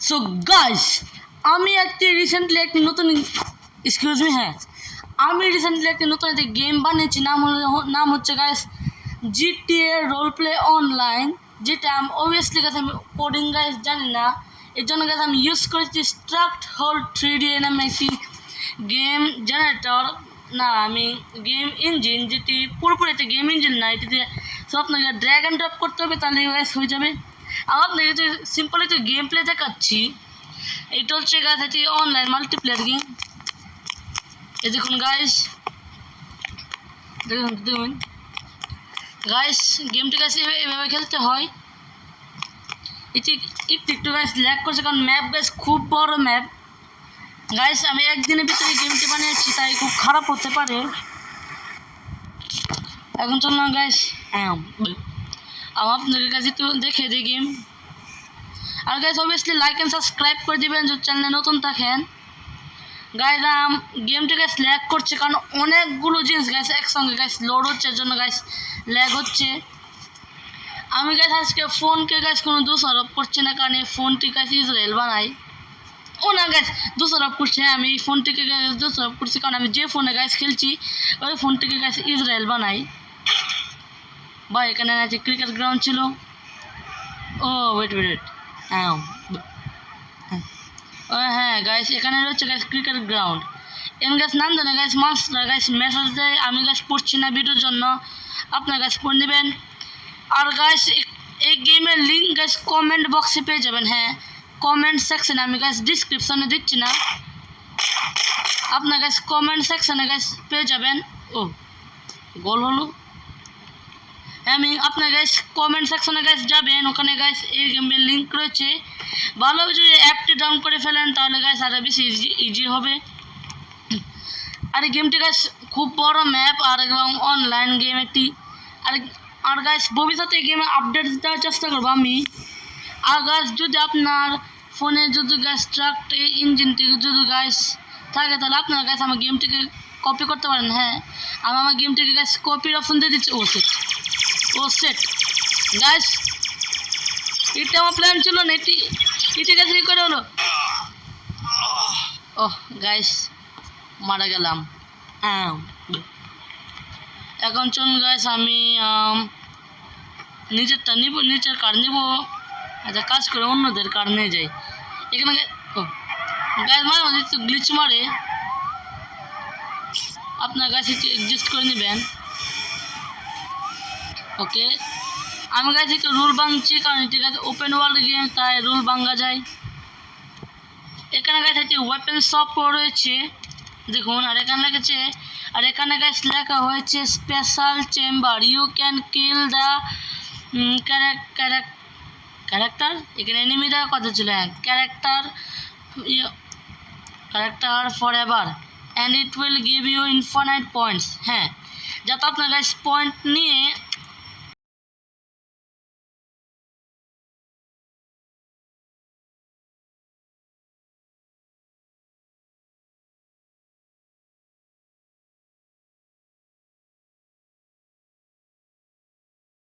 So guys আমি recently একটি নতুন একটা গেম বানিয়েছি, নাম হচ্ছে guys GTA role play online, যেটা আমি অবভিয়াসলি গাইস আমি কোডিং গাইস জানি না। এর জন্য গাইস আমি ইউজ করেছি স্ট্রাক্ট হোল 3D নামে একটি গেম জেনারেটর, না আমি গেম ইঞ্জিন, যেটি পুরোপুরি একটা গেম ইঞ্জিন না, এটিতে সব আপনাকে ড্র্যাগ অ্যান্ড ড্রপ করতে হবে, তাহলে গাইস হয়ে যাবে। আমি আপনাকে যদি সিম্পল একটু গেম প্লে দেখাচ্ছি। এটা হচ্ছে গাইস এটি অনলাইন মাল্টিপ্লেয়ার গেম। এই দেখুন গাইস, দেখুন গাইস গেমটি গাইস এভাবে খেলতে হয়। এটি একটু গাইস ল্যাগ করছে, কারণ ম্যাপ গাইস খুব বড় ম্যাপ। গাইস আমি একদিনের ভিতরে গেমটি বানিয়েছি, তাই খুব খারাপ হতে পারে। এখন চললাম গাইস, আমি আপনাদের কাছে তো দেখে দিই গেম। আর guys obviously like and subscribe করে দিবেন যদি চ্যানেলে নতুন থাকেন। গাইস গেমটি গাইস ল্যাগ করছে, কারণ অনেকগুলো জিনিস গাইস একসঙ্গে গাইস লোড হচ্ছে, এর জন্য গাইস ল্যাগ হচ্ছে। আমি গাইস আজকে ফোনকে গাইস কোনো দোষারোপ করছি না, কারণ এই ফোনটি গাইস ইসরায়েল বানাই। ও না গাইস দোষারোপ করছি, আমি এই ফোনটিকে গাইস দোষারোপ করছি, কারণ আমি যে ফোনে গাইস খেলছি ওই ফোনটিকে গাইস ইসরায়েল বানাই। ভাই এখানে আছে ক্রিকেট গ্রাউন্ড ছিল। ও ওয়েট হ্যাঁ গাইস এখানে রয়েছে গাইস ক্রিকেট গ্রাউন্ড। এখানে গাইস নাম জানে গাইস মাস্টার গাইস মেসেজ দেয়, আমি গাইস পড়ছি না ভিডিওর জন্য, আপনার গাইস পড়ে নেবেন। আর গাইস এই গেমের লিঙ্ক গাইস কমেন্ট বক্সে পেয়ে যাবেন। হ্যাঁ কমেন্ট সেকশনে, আমি গাইস ডিসক্রিপশনে দিচ্ছি না, আপনার গাইস কমেন্ট সেকশনে গাইস পেয়ে যাবেন। ও গোল হলো। আমি আপনার গাইস কমেন্ট সেকশনে গাইস যাবেন, ওখানে গাইস এই গেমের লিঙ্ক রয়েছে। ভালোভাবে যদি অ্যাপটি ডাউন করে ফেলেন তাহলে গাইস আরও বেশি ইজি হবে। আর এই গেমটি গাইস খুব বড় ম্যাপ আর এবং অনলাইন গেম একটি। আর গাইস ভবিষ্যতে এই গেমে আপডেট দেওয়ার চেষ্টা করবো আমি। আর গাইস যদি আপনার ফোনে যদি গাইস ট্রাক্ট এই ইঞ্জিনটি যদি গাইস থাকে, তাহলে আপনারা গাইস আমার গেমটিকে কপি করতে পারেন। হ্যাঁ আমি আমার গেমটিকে গাইস কপির অপশন দিয়ে দিচ্ছি। ও সেট গাইস, এটা আমার প্ল্যান ছিল না, এটি গাইস কি করে হলো। ওহ গাইস মারা গেলাম। এখন চলুন গাইস আমি নিজেরটা নিব, নিজের কার নিব। আচ্ছা কাজ করে অন্যদের কার নিয়ে যাই। এখানে গাইস মাঝে মাঝে একটু গ্লিচ মারে, আপনার গাছ একটু অ্যাডজাস্ট করে নেবেন। ওকে আমি গাছ একটু রুল ভাঙছি, কারণ ঠিক আছে ওপেন ওয়ার্ল্ড গেম, তাই রুল ভাঙা যায়। এখানে গাছ আছে ওয়েপেন শপ রয়েছে দেখুন, আর এখানে লেগেছে, আর এখানে গাছ লেখা হয়েছে special chamber, you can kill the character. এখানে এনিমি দেওয়ার কথা ছিল, হ্যাঁ character forever and it will give you infinite points. হ্যাঁ যাতে আপনার গাইস পয়েন্ট নিয়ে